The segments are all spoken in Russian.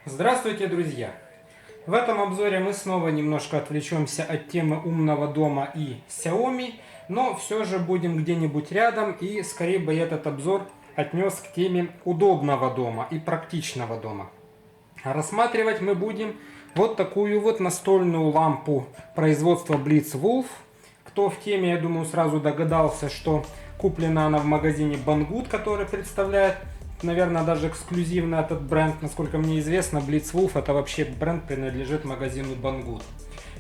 Здравствуйте, друзья! В этом обзоре мы снова немножко отвлечемся от темы умного дома и Xiaomi, но все же будем где-нибудь рядом, и скорее бы я этот обзор отнес к теме удобного дома и практичного дома. А рассматривать мы будем вот такую вот настольную лампу производства Blitzwolf. Кто в теме, я думаю, сразу догадался, что куплена она в магазине Banggood, который представляет, наверное, даже эксклюзивно этот бренд. Насколько мне известно, Blitzwolf это вообще бренд принадлежит магазину Banggood.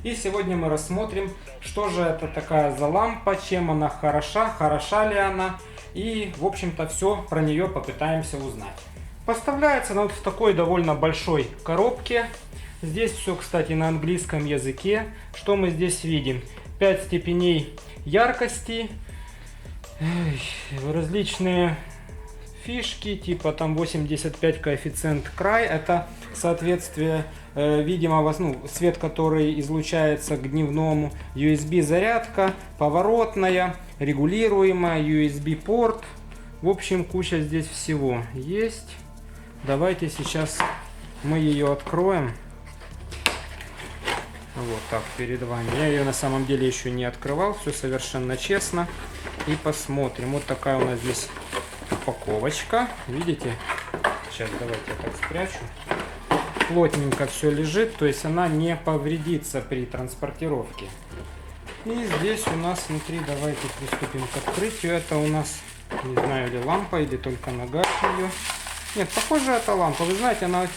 И сегодня мы рассмотрим, что же это такая за лампа, чем она хороша ли она. И, в общем-то, все про нее попытаемся узнать. Поставляется она вот в такой довольно большой коробке. Здесь все, кстати, на английском языке. Что мы здесь видим? 5 степеней яркости, различные фишки, типа там 85 коэффициент край, это соответствие видимого, свет, который излучается к дневному, USB зарядка, поворотная, регулируемая, USB порт, в общем, куча здесь всего есть. Давайте сейчас мы ее откроем. Вот так перед вами. Я ее на самом деле еще не открывал, все совершенно честно. И посмотрим. Вот такая у нас здесь упаковочка. Видите? Сейчас давайте я так спрячу. Плотненько все лежит, то есть она не повредится при транспортировке. И здесь у нас внутри, давайте приступим к открытию. Это у нас, не знаю, или лампа, или только нога ее. Нет, похоже, это лампа. Вы знаете, она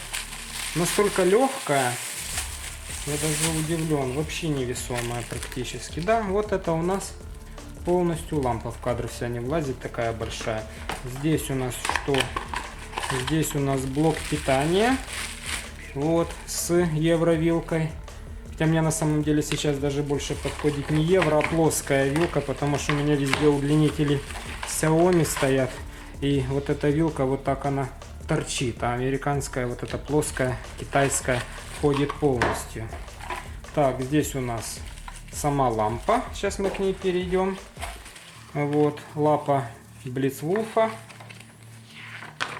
настолько легкая. Я даже удивлен, вообще невесомая практически. Да, вот это у нас полностью лампа, в кадр вся не влазит, такая большая. Здесь у нас что? Здесь у нас блок питания, вот, с евровилкой. Хотя мне на самом деле сейчас даже больше подходит не евро, а плоская вилка, потому что у меня везде удлинители Xiaomi стоят. И вот эта вилка, вот так она торчит, а американская, вот эта плоская, китайская, входит полностью. Так, здесь у нас сама лампа. Сейчас мы к ней перейдем. Вот, лапа Blitzwolf.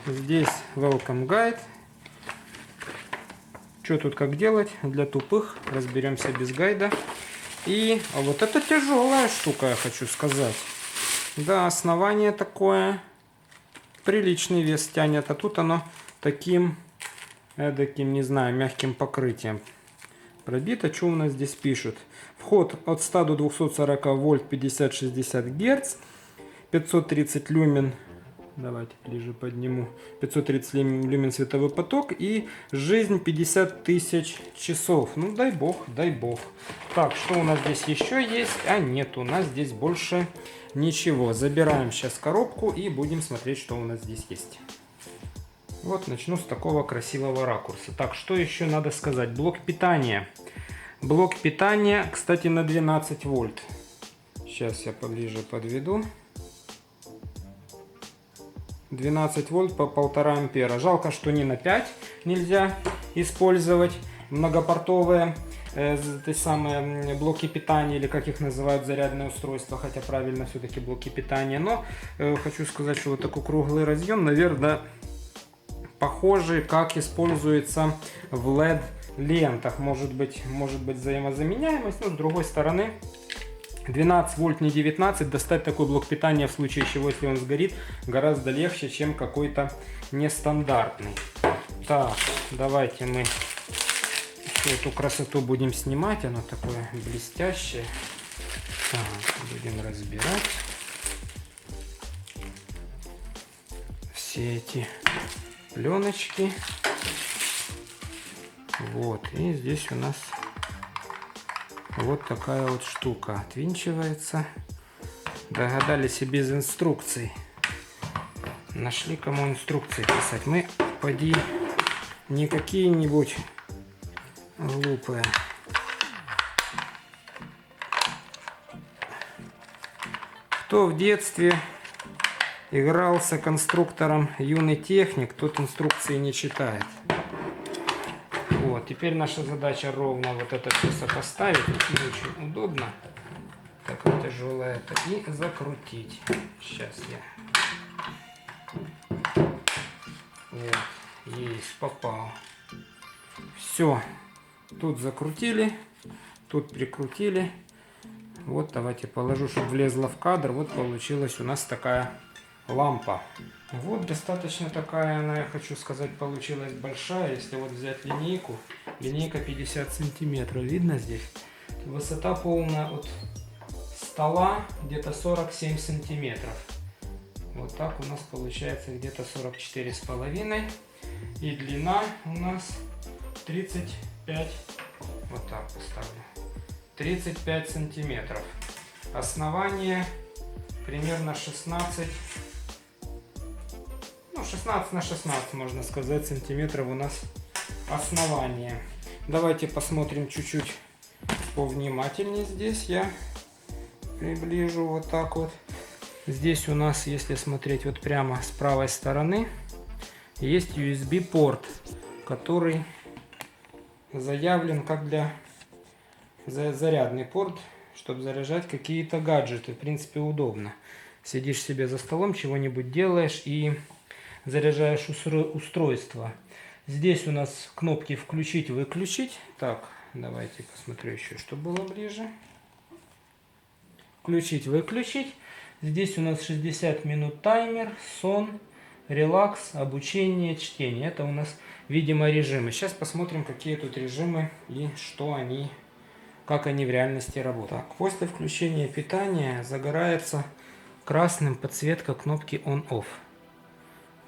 Здесь Welcome Guide. Что тут как делать? Для тупых. Разберемся без гайда. И вот это тяжелая штука, я хочу сказать. Да, основание такое. Приличный вес тянет. А тут оно таким, эдаким, не знаю, мягким покрытием пробито. Что у нас здесь пишут? Вход от 100 до 240 вольт, 50-60 герц, 530 люмен. Давайте ближе подниму. 530 люмен световой поток и жизнь 50 тысяч часов. Ну дай бог, дай бог. Так, что у нас здесь еще есть? А нет, у нас здесь больше ничего. Забираем сейчас коробку и будем смотреть, что у нас здесь есть. Вот начну с такого красивого ракурса. Так, что еще надо сказать? Блок питания. Блок питания, кстати, на 12 вольт. Сейчас я поближе подведу. 12 вольт по 1,5 ампера. Жалко, что не на 5 нельзя использовать многопортовые те самые блоки питания, или как их называют, зарядные устройства, хотя правильно все-таки блоки питания. Но хочу сказать, что вот такой круглый разъем, наверное, похожий, как используется в LED лентах. Может быть взаимозаменяемость, но с другой стороны 12 вольт, не 19, достать такой блок питания в случае чего, если он сгорит, гораздо легче, чем какой-то нестандартный. Так, давайте мы эту красоту будем снимать, она такое блестящее. Так, будем разбирать все эти пленочки. Вот, и здесь у нас вот такая вот штука отвинчивается. Догадались и без инструкций. Нашли кому инструкции писать. Мы поди не какие-нибудь глупые. Кто в детстве игрался конструктором юный техник, тот инструкции не читает. Вот, теперь наша задача ровно вот это все сопоставить. Не очень удобно. Такое тяжелое это. И закрутить. Сейчас я. Вот, есть, попал. Все. Тут закрутили, тут прикрутили. Вот давайте положу, чтобы влезла в кадр. Вот получилась у нас такая лампа. Вот достаточно такая она, я хочу сказать, получилась большая. Если вот взять линейку, линейка 50 сантиметров, видно здесь? Высота полная от стола где-то 47 сантиметров. Вот так у нас получается где-то 44,5. И длина у нас 35, вот так поставлю, 35 сантиметров. Основание примерно 16, ну 16 на 16 можно сказать сантиметров у нас основание. Давайте посмотрим чуть-чуть повнимательнее. Здесь я приближу вот так вот. Здесь у нас, если смотреть вот прямо с правой стороны, есть USB порт, который заявлен как для зарядный порт, чтобы заряжать какие-то гаджеты. В принципе, удобно. Сидишь себе за столом, чего-нибудь делаешь и заряжаешь устройство. Здесь у нас кнопки включить-выключить. Так, давайте посмотрю еще, чтобы было ближе. Включить-выключить. Здесь у нас 60 минут таймер, сон, релакс, обучение, чтение. Это у нас, видимо, режимы. Сейчас посмотрим, какие тут режимы и что они, как они в реальности работают. Так, после включения питания загорается красным подсветка кнопки On-Off.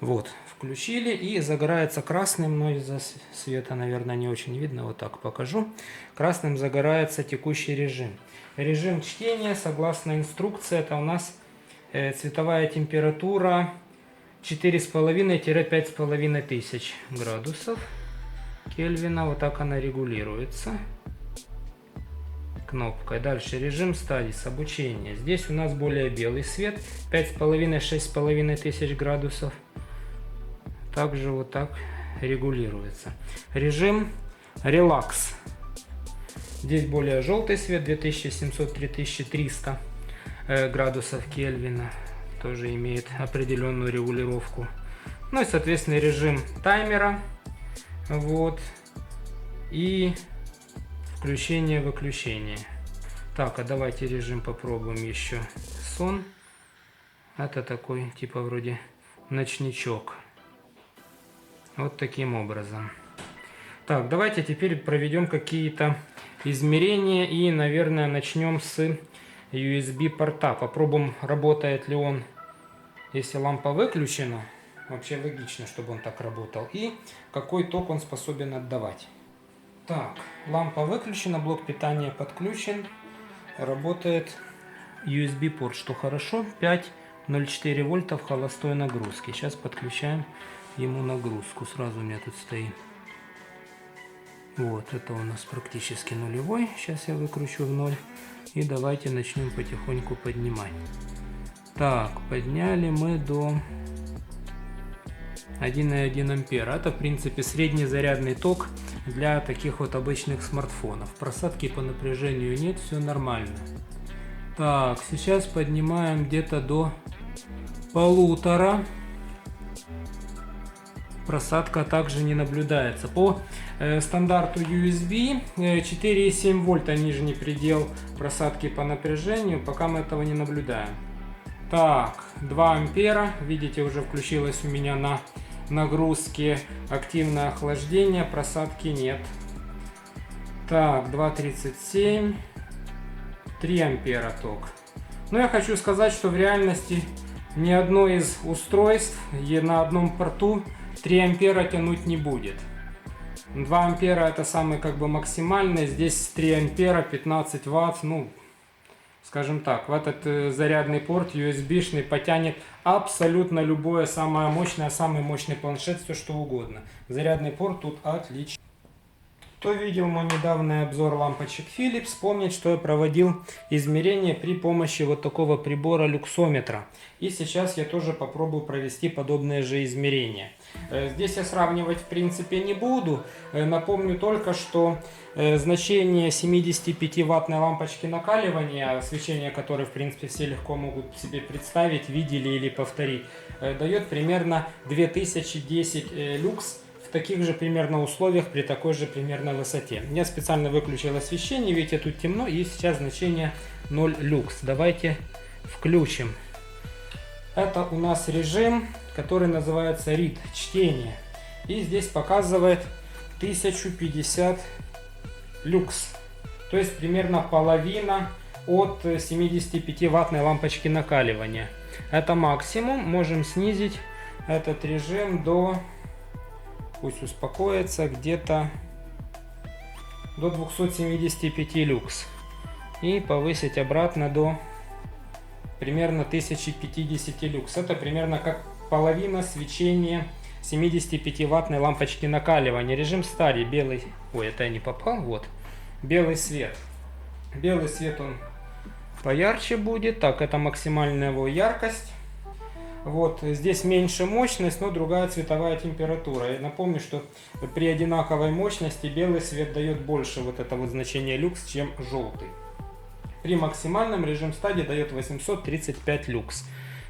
Вот, включили и загорается красным, но из-за света, наверное, не очень видно. Вот так покажу. Красным загорается текущий режим. Режим чтения, согласно инструкции, это у нас цветовая температура 4,5-5,5 тысяч градусов Кельвина. Вот так она регулируется кнопкой. Дальше режим стадис, обучение. Здесь у нас более белый свет, 5,5-6,5 тысяч градусов. Также вот так регулируется. Режим релакс. Здесь более желтый свет, 2700-3300 градусов Кельвина. Тоже имеет определенную регулировку. Ну и, соответственно, режим таймера. Вот. И включение-выключение. Так, а давайте режим попробуем еще. Сон. Это такой, типа, вроде ночничок. Вот таким образом. Так, давайте теперь проведем какие-то измерения. И, наверное, начнем с USB порта. Попробуем, работает ли он, если лампа выключена. Вообще логично, чтобы он так работал. И какой ток он способен отдавать. Так, лампа выключена, блок питания подключен. Работает USB порт, что хорошо. 5,04 вольта в холостой нагрузке. Сейчас подключаем ему нагрузку. Сразу у меня тут стоит. Вот, это у нас практически нулевой. Сейчас я выкручу в 0. И давайте начнем потихоньку поднимать. Так, подняли мы до 1,1 ампера. Это, в принципе, средний зарядный ток для таких вот обычных смартфонов. Просадки по напряжению нет, все нормально. Так, сейчас поднимаем где-то до 1,5. Просадка также не наблюдается. По стандарту USB 4,7 вольта нижний предел просадки по напряжению. Пока мы этого не наблюдаем. Так, 2 ампера. Видите, уже включилось у меня на нагрузке активное охлаждение. Просадки нет. Так, 2,37. 3 ампера ток. Но я хочу сказать, что в реальности ни одно из устройств на одном порту 3 ампера тянуть не будет. 2 ампера это самый как бы максимальный. Здесь 3 ампера, 15 ватт. Ну, скажем так, в этот зарядный порт USB-шный потянет абсолютно любое самое мощное, самый мощный планшет, все что угодно. Зарядный порт тут отличный. Кто видел мой недавний обзор лампочек Philips, помнит, что я проводил измерения при помощи вот такого прибора люксометра. И сейчас я тоже попробую провести подобные же измерения. Здесь я сравнивать в принципе не буду. Напомню только, что значение 75-ваттной лампочки накаливания, свечение которой в принципе все легко могут себе представить, видели или повторить, дает примерно 2010 люкс в таких же примерно условиях, при такой же примерно высоте. Я специально выключил освещение, видите, тут темно, и сейчас значение 0 люкс. Давайте включим. Это у нас режим, который называется Read, чтение. И здесь показывает 1050 люкс. То есть примерно половина от 75-ваттной лампочки накаливания. Это максимум. Можем снизить этот режим до, пусть успокоится, где-то до 275 люкс. И повысить обратно до примерно 1050 люкс. Это примерно как половина свечения 75-ваттной лампочки накаливания. Режим старый, белый. Ой, это я не попал. Вот. Белый свет. Белый свет он поярче будет. Так, это максимальная его яркость. Вот, здесь меньше мощность, но другая цветовая температура. Я напомню, что при одинаковой мощности белый свет дает больше вот это вот значение люкс, чем желтый. При максимальном режим стадии дает 835 люкс.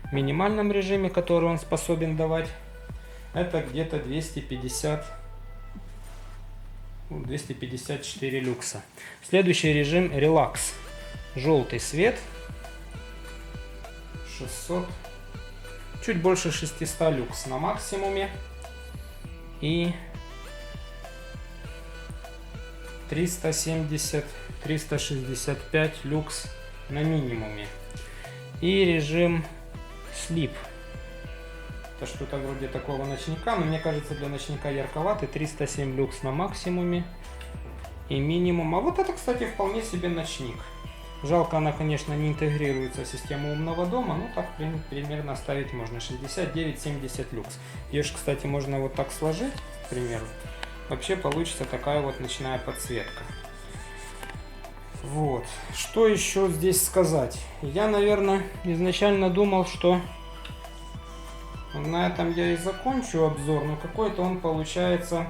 В минимальном режиме, который он способен давать, это где-то 254 люкса. Следующий режим релакс. Желтый свет. 600. Чуть больше 600 люкс на максимуме. И 370-365 люкс на минимуме. И режим Sleep. Это что-то вроде такого ночника, но мне кажется, для ночника ярковатый. 307 люкс на максимуме и минимум. А вот это, кстати, вполне себе ночник. Жалко, она, конечно, не интегрируется в систему умного дома, но так примерно ставить можно. 69-70 люкс. Ее же, кстати, можно вот так сложить, к примеру. Вообще получится такая вот ночная подсветка. Вот. Что еще здесь сказать? Я, наверное, изначально думал, что на этом я и закончу обзор, но какой-то он получается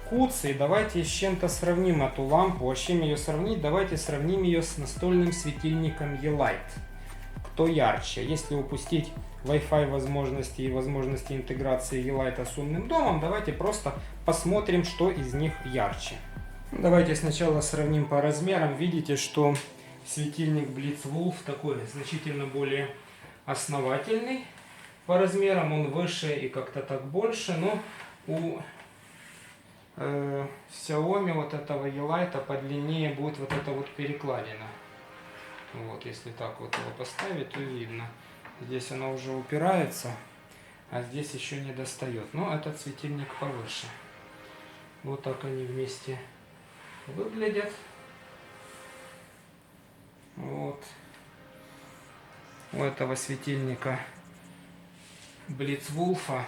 куцый. Давайте с чем-то сравним эту лампу. А с чем ее сравнить? Давайте сравним ее с настольным светильником E-Light. Кто ярче? Если упустить Wi-Fi возможности и возможности интеграции E-Light с умным домом, давайте просто посмотрим, что из них ярче. Давайте сначала сравним по размерам. Видите, что светильник Blitzwolf такой значительно более основательный. По размерам он выше и как-то так больше, но у Xiaomi вот этого E-Light подлиннее будет вот эта вот перекладина. Вот, если так вот его поставить, то видно. Здесь она уже упирается, а здесь еще не достает. Но этот светильник повыше. Вот так они вместе выглядят. Вот. У этого светильника Blitzwolf.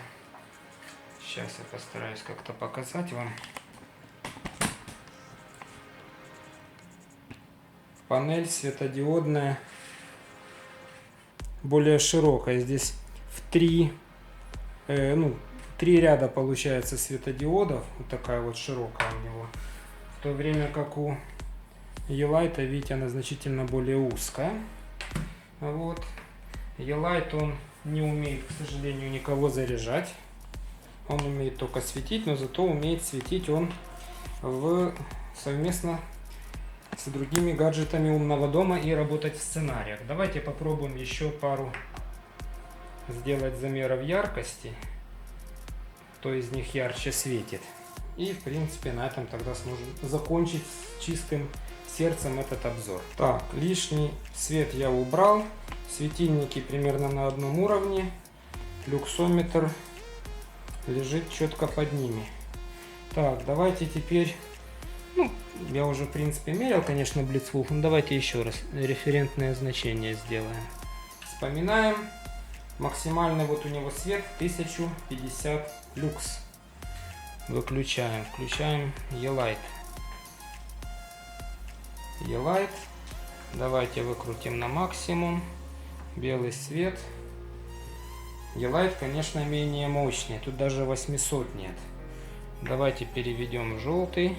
Сейчас я постараюсь как-то показать вам. Панель светодиодная, более широкая. Здесь в три ряда получается светодиодов. Вот такая вот широкая у него. В то время как у E-Light, видите, она значительно более узкая. Вот. E-Light, он не умеет, к сожалению, никого заряжать. Он умеет только светить, но зато умеет светить он совместно с другими гаджетами умного дома и работать в сценариях. Давайте попробуем еще пару сделать замеров яркости. Кто из них ярче светит. И, в принципе, на этом тогда сможем закончить с чистым сердцем этот обзор. Так, лишний свет я убрал. Светильники примерно на одном уровне. Люксометр лежит четко под ними. Так, давайте теперь, я уже в принципе мерил, конечно, Blitzwolf, но давайте еще раз референтное значение сделаем. Вспоминаем, максимальный вот у него свет 1050 люкс. Выключаем, включаем E-Light. E-Light, давайте выкрутим на максимум. Белый свет. E-Light, конечно, менее мощный. Тут даже 800 нет. Давайте переведем в желтый.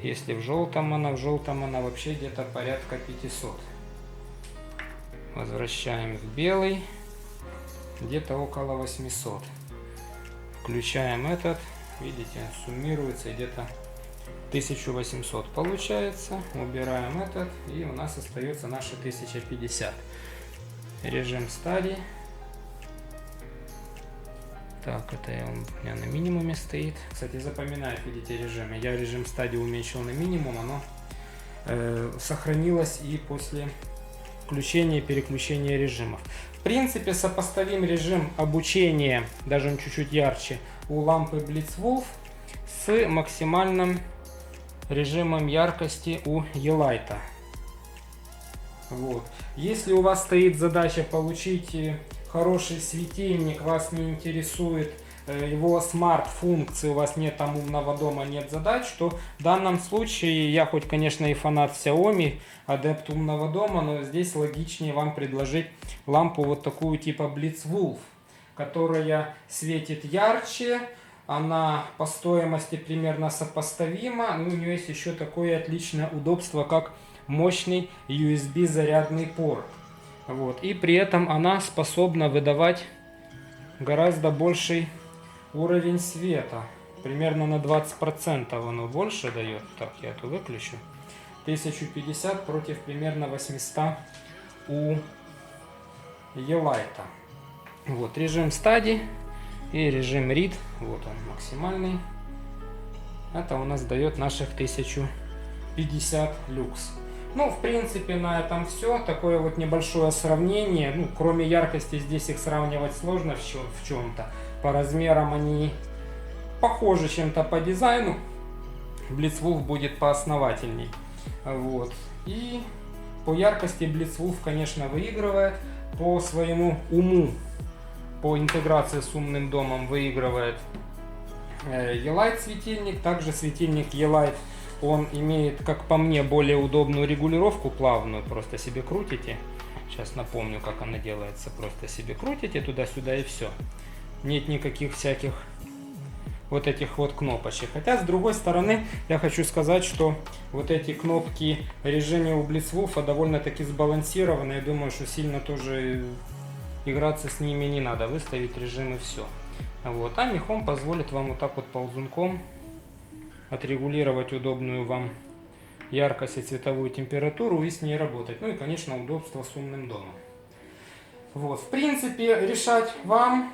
Если в желтом она вообще где-то порядка 500. Возвращаем в белый. Где-то около 800. Включаем этот. видите, суммируется где-то 1800 получается. Убираем этот, и у нас остается наши 1050. Режим Study. Так, это у меня на минимуме стоит. Кстати, запоминаю, видите, режимы. Я режим Study уменьшил на минимум, оно сохранилось и после включения и переключения режимов. В принципе, сопоставим режим обучения, даже он чуть-чуть ярче, у лампы Blitzwolf с максимальным режимом яркости у E-Lite. Вот. Если у вас стоит задача получить хороший светильник, вас не интересует его смарт-функции, у вас нет там умного дома, нет задач, то в данном случае, я хоть, конечно, и фанат Xiaomi, адепт умного дома, но здесь логичнее вам предложить лампу вот такую типа Blitzwolf, которая светит ярче, она по стоимости примерно сопоставима, но у нее есть еще такое отличное удобство, как мощный USB зарядный порт. Вот. И при этом она способна выдавать гораздо больший уровень света. Примерно на 20% оно больше дает. Так, я это выключу. 1050 против примерно 800 у E-Lite. Вот, режим Study и режим Read. Вот он, максимальный. Это у нас дает наших 1050 люкс. Ну, в принципе, на этом все. Такое вот небольшое сравнение. Ну, кроме яркости, здесь их сравнивать сложно в чем-то. По размерам они похожи чем-то по дизайну. Blitzwolf будет поосновательней. Вот. И по яркости Blitzwolf, конечно, выигрывает. По своему уму, по интеграции с умным домом выигрывает E-Lite светильник. Также светильник E-Lite, он имеет, как по мне, более удобную регулировку плавную. Просто себе крутите. Сейчас напомню, как она делается. Просто себе крутите туда-сюда и все. Нет никаких всяких вот этих вот кнопочек. Хотя, с другой стороны, я хочу сказать, что вот эти кнопки в режиме у Blitzwolf довольно-таки сбалансированы. Я думаю, что сильно тоже играться с ними не надо. Выставить режим и все. Вот. А Mi Home позволит вам вот так вот ползунком отрегулировать удобную вам яркость и цветовую температуру и с ней работать. Ну и, конечно, удобство с умным домом. Вот. В принципе, решать вам.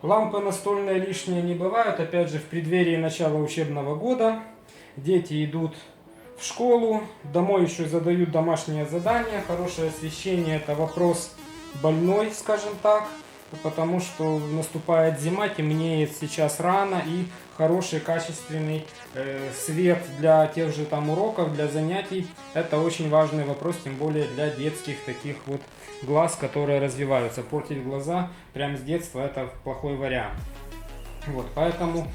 Лампы настольные лишние не бывают. Опять же, в преддверии начала учебного года дети идут в школу, домой еще задают домашнее задание. Хорошее освещение — это вопрос больной, скажем так, потому что наступает зима, темнеет сейчас рано, и хороший качественный свет для тех же там уроков, для занятий — это очень важный вопрос, тем более для детских таких вот глаз, которые развиваются. Портить глаза прямо с детства — это плохой вариант. Вот, поэтому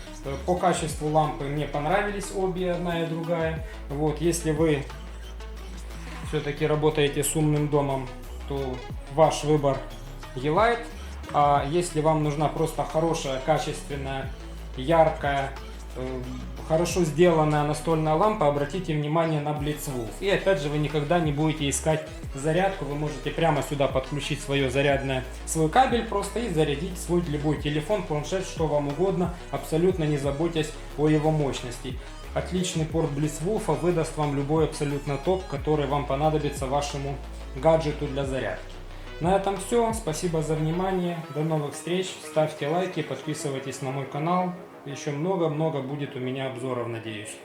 по качеству лампы мне понравились обе, одна и другая. Вот, если вы все-таки работаете с умным домом, то ваш выбор E-Lite. А если вам нужна просто хорошая, качественная, яркая, хорошо сделанная настольная лампа, обратите внимание на Blitzwolf. И опять же, вы никогда не будете искать зарядку. Вы можете прямо сюда подключить свой кабель просто и зарядить свой любой телефон, планшет, что вам угодно, абсолютно не заботясь о его мощности. Отличный порт Blitzwolf выдаст вам любой абсолютно топ, который вам понадобится вашему гаджету для зарядки. На этом все. Спасибо за внимание. До новых встреч. Ставьте лайки, подписывайтесь на мой канал. Еще много-много будет у меня обзоров, надеюсь.